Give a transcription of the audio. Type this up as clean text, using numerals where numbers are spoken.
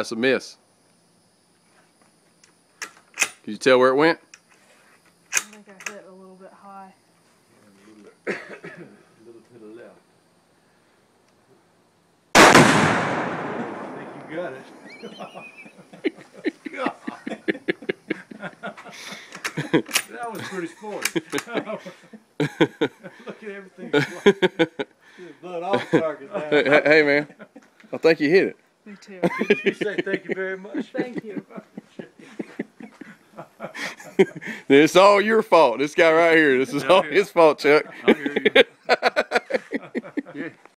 That's a miss. Can you tell where it went? I think I hit a little bit high. A little to the left. I think you got it. That was pretty sporty. Look at everything. Blood off target now. Hey man, I think you hit it. Me too. You say thank you very much. Thank you. It's all your fault. This guy right here. This is all his fault, Chuck. I hear you.